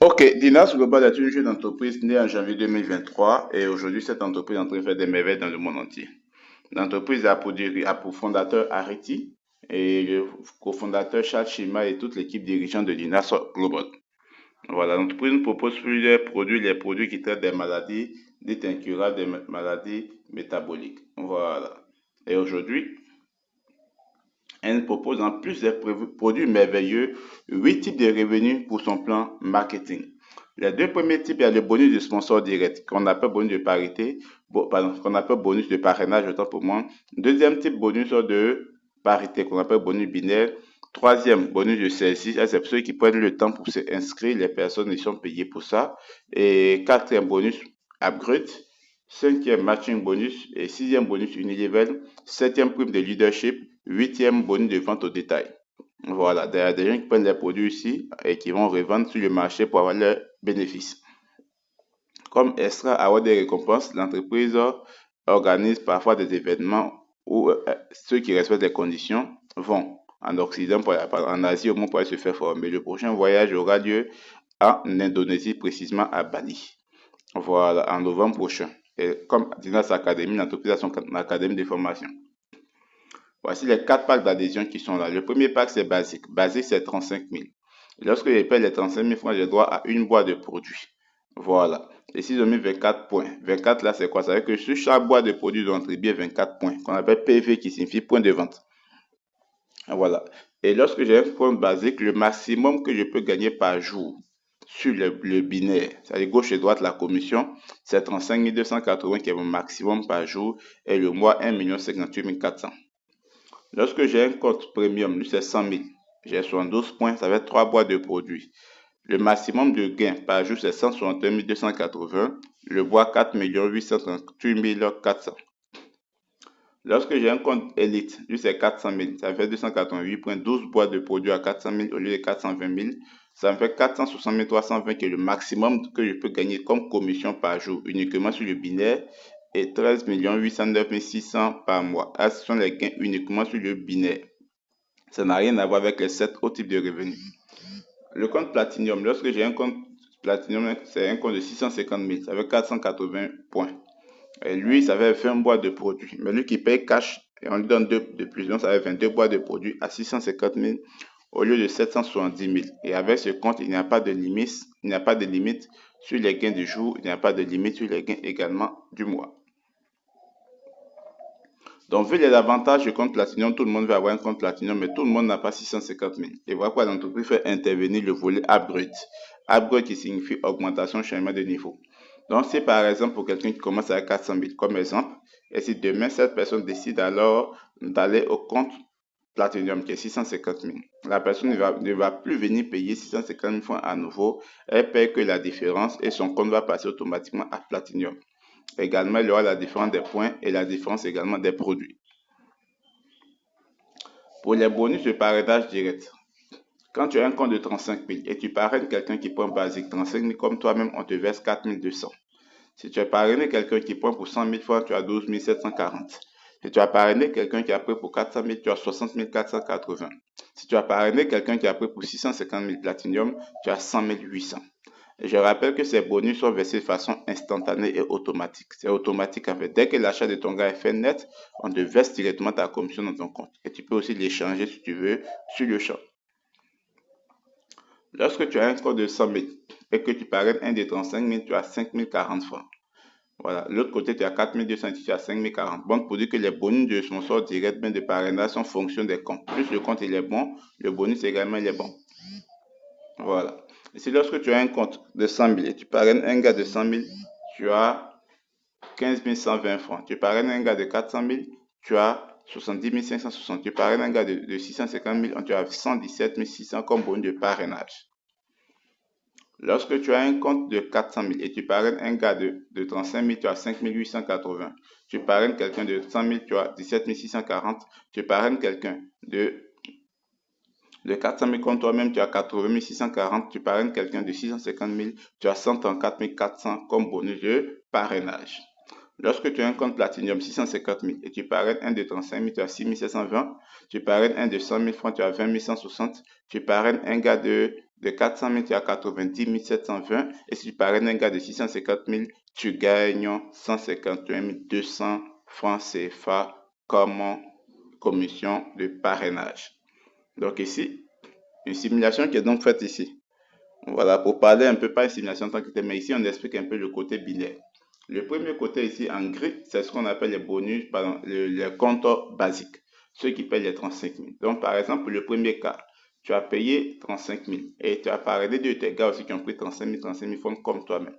Ok, Dinas Global est une jeune entreprise née en janvier 2023 et aujourd'hui cette entreprise est en train de faire des merveilles dans le monde entier. L'entreprise a pour fondateur Ariti et le cofondateur Charles Chima et toute l'équipe dirigeante de Dinas Global. Voilà, l'entreprise nous propose plusieurs produits, les produits qui traitent des maladies dites incurables, des maladies métaboliques. Voilà. Et aujourd'hui, elle propose en plus des produits merveilleux 8 types de revenus pour son plan marketing. Les deux premiers types, il y a le bonus de sponsor direct, qu'on appelle bonus de parité, qu'on appelle bonus de parrainage, autant pour moi. Deuxième type, bonus de parité, qu'on appelle bonus binaire. Troisième, bonus de celle-ci, c'est ceux qui prennent le temps pour s'inscrire, les personnes ils sont payées pour ça. Et quatrième bonus, upgrade. Cinquième, matching bonus. Et sixième bonus, unilevel. Septième, prime de leadership. Huitième, bonus de vente au détail. Voilà, il y a des gens qui prennent les produits ici et qui vont revendre sur le marché pour avoir leurs bénéfices. Comme extra à avoir des récompenses, l'entreprise organise parfois des événements où ceux qui respectent les conditions vont en Occident, en Asie au moins pour se faire former. Le prochain voyage aura lieu en Indonésie, précisément à Bali. Voilà, en novembre prochain. Et comme Dinas Academy, l'entreprise a son académie de formation. Voici les 4 packs d'adhésion qui sont là. Le premier pack, c'est basique. Basique, c'est 35 000. Lorsque je paye les 35 000 francs, j'ai droit à une boîte de produits. Voilà. Ici, j'ai mis 24 points. 24, là, c'est quoi? Ça veut dire que sur chaque boîte de produits, je dois attribuer 24 points, qu'on appelle PV, qui signifie point de vente. Voilà. Et lorsque j'ai un point basique, le maximum que je peux gagner par jour sur le binaire, c'est-à-dire gauche et droite, la commission, c'est 35 280 qui est mon maximum par jour et le mois 1 58 400. Lorsque j'ai un compte premium, lui c'est 100 000, j'ai 72 points, ça va être 3 boîtes de produits. Le maximum de gain par jour c'est 161 280, le bois 4 838 400. Lorsque j'ai un compte élite, lui c'est 400 000, ça fait 288 points, 12 boîtes de produits à 400 000 au lieu de 420 000. Ça me fait 460 320 qui est le maximum que je peux gagner comme commission par jour uniquement sur le binaire et 13 809 600 par mois. Ah, ce sont les gains uniquement sur le binaire. Ça n'a rien à voir avec les 7 autres types de revenus. Le compte Platinum, lorsque j'ai un compte Platinum, c'est un compte de 650 000, ça fait 480 points. Et lui, ça fait 20 boîtes de produits. Mais lui qui paye cash, et on lui donne 2 de plus, donc ça fait 22 boîtes de produits à 650 000 au lieu de 770 000. Et avec ce compte, il n'y a pas de limite, sur les gains du jour, il n'y a pas de limite sur les gains également du mois. Donc, vu les avantages du compte Platinum, tout le monde veut avoir un compte Platinum, mais tout le monde n'a pas 650 000. Et voilà pourquoi l'entreprise fait intervenir le volet upgrade. Upgrade qui signifie augmentation, changement de niveau. Donc, c'est par exemple pour quelqu'un qui commence à 400 000, comme exemple, et si demain cette personne décide alors d'aller au compte Platinum qui est 650 000, la personne ne va plus venir payer 650 000 francs à nouveau, elle paie que la différence et son compte va passer automatiquement à Platinum. Également, il y aura la différence des points et la différence également des produits. Pour les bonus de parrainage direct, quand tu as un compte de 35 000 et tu parraines quelqu'un qui prend basique 35 000 comme toi-même, on te verse 4 200. Si tu as parrainé quelqu'un qui prend pour 100 000 francs, tu as 12 740. Si tu as parrainé quelqu'un qui a pris pour 400 000, tu as 60 480. Si tu as parrainé quelqu'un qui a pris pour 650 000 Platinum, tu as 100 800. Je rappelle que ces bonus sont versés de façon instantanée et automatique. C'est automatique en fait. Dès que l'achat de ton gars est fait net, on te verse directement ta commission dans ton compte. Et tu peux aussi l'échanger si tu veux sur le champ. Lorsque tu as un compte de 100 000 et que tu parraines un de 35 000, tu as 5 040 francs. Voilà. L'autre côté, tu as 4 200 et tu as 5 040. Bon, pour dire que les bonus de sponsor direct, de parrainage sont en fonction des comptes. Plus le compte il est bon, le bonus également il est bon. Voilà. Ici, lorsque tu as un compte de 100 000 et tu parraines un gars de 100 000, tu as 15 120 francs. Tu parraines un gars de 400 000, tu as 70 560. Tu parraines un gars de 650 000, tu as 117 600 comme bonus de parrainage. Lorsque tu as un compte de 400 000 et tu parraines un gars de 35 000, tu as 5 880. Tu parraines quelqu'un de 100 000, tu as 17 640. Tu parraines quelqu'un de 400 000 comme toi-même, tu as 80 640. Tu parraines quelqu'un de 650 000, tu as 134 400 comme bonus de parrainage. Lorsque tu as un compte Platinum 650 000 et tu parraines un de 35 000, tu as 6 720. Tu parraines un de 100 000 francs, tu as 20 160. Tu parraines un gars de de 400 000, tu as 90 720. Et si tu parraines un gars de 650 000, tu gagnes 151 200 francs CFA comme commission de parrainage. Donc ici, une simulation qui est donc faite ici. Voilà, pour parler un peu, pas une simulation en tant que telle, mais ici on explique un peu le côté binaire. Le premier côté ici en gris, c'est ce qu'on appelle les bonus, pardon, les comptes basiques, ceux qui payent les 35 000. Donc par exemple, le premier cas, tu as payé 35 000 et tu as parlé de tes gars aussi qui ont pris 35 000 francs comme toi-même.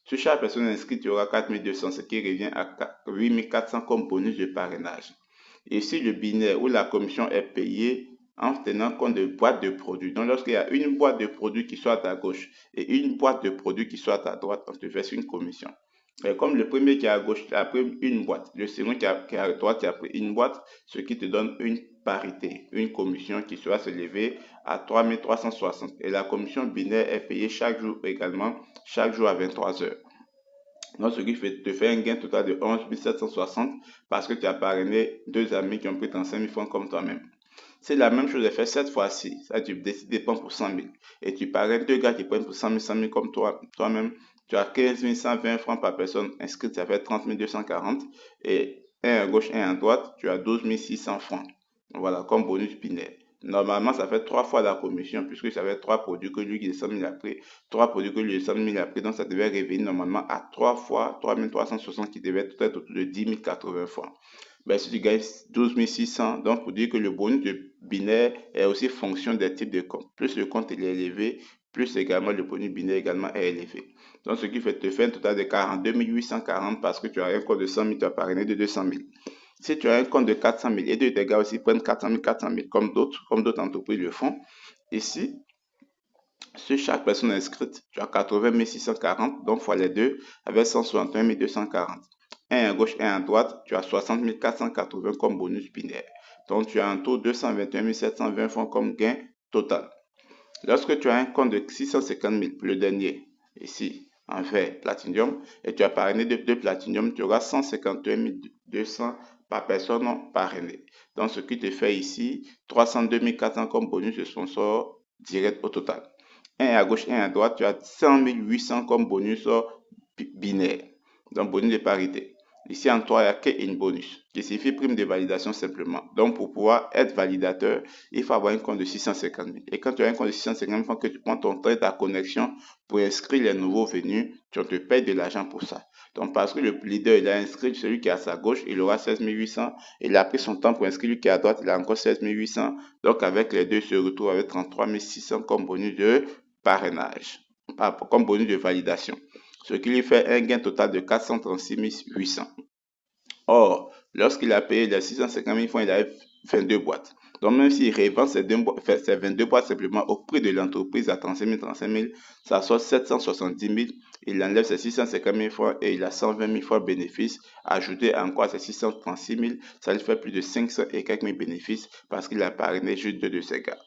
Sur chaque personne inscrite, tu auras 4 200, ce qui revient à 8 400 comme bonus de parrainage. Ici, le binaire où la commission est payée en tenant compte de boîtes de produits. Donc, lorsqu'il y a une boîte de produits qui soit à ta gauche et une boîte de produits qui soit à ta droite, on te verse une commission. Et comme le premier qui est à gauche a pris une boîte, le second qui est à droite a pris une boîte, ce qui te donne une parité, une commission qui sera s'élever à 3 360. Et la commission binaire est payée chaque jour également, chaque jour à 23 heures. Donc, ce qui te fait un gain total de 11 760 parce que tu as parrainé deux amis qui ont pris 35 000 francs comme toi-même. C'est la même chose est fait cette fois-ci. Ça, tu décides de prendre pour 100 000 et tu parraines deux gars qui prennent pour 100 000 comme toi-même. Tu as 15 120 francs par personne inscrite, ça fait 30 240. Et un à gauche, un à droite, tu as 12 600 francs. Voilà, comme bonus binaire. Normalement, ça fait 3 fois la commission puisque ça fait 3 produits que lui qui est 100 000 a pris, 3 produits que lui de 100 000 a pris. Donc, ça devait revenir normalement à 3 fois 3 360 qui devait être autour de 10 080 francs. Ben, si tu gagnes 12 600, donc pour dire que le bonus de binaire est aussi fonction des types de comptes. Plus le compte il est élevé, plus également le bonus binaire également est élevé. Donc, ce qui fait te fait un total de 42 840 parce que tu as un compte de 100 000, tu as parrainé de 200 000. Si tu as un compte de 400 000 et deux de tes gars aussi prennent 400 000, comme d'autres entreprises le font, ici, sur chaque personne inscrite, tu as 80 640, donc fois les deux, avec 161 240. Un à gauche et un à droite, tu as 60 480 comme bonus binaire. Donc, tu as un taux de 221 720 francs comme gain total. Lorsque tu as un compte de 650 000, le dernier, ici, en vert, Platinum, et tu as parrainé de Platinum, tu auras 151 200 par personne parrainée. Donc, ce qui te fait ici 302 400 comme bonus de sponsor direct au total. Un à gauche, un à droite, tu as 100 800 comme bonus binaire, donc bonus de parité. Ici, en 3, il n'y a qu'une bonus, qui signifie prime de validation simplement. Donc, pour pouvoir être validateur, il faut avoir un compte de 650 000. Et quand tu as un compte de 650 000, il faut que tu prends ton trait, ta connexion pour inscrire les nouveaux venus. Tu te payes de l'argent pour ça. Donc, parce que le leader, il a inscrit celui qui est à sa gauche, il aura 16 800. Il a pris son temps pour inscrire celui qui est à droite, il a encore 16 800. Donc, avec les deux, il se retrouve avec 33 600 comme bonus de parrainage, comme bonus de validation. Ce qui lui fait un gain total de 436 800. Or, lorsqu'il a payé les 650 000 francs, il avait 22 boîtes. Donc, même s'il revend ces 22 boîtes simplement au prix de l'entreprise à 35 000, ça sort 770 000. Il enlève ses 650 000 francs et il a 120 000 francs bénéfices. Ajouté encore à ses 636 000, ça lui fait plus de 500 et quelques mille bénéfices parce qu'il a parrainé juste deux de ses gars.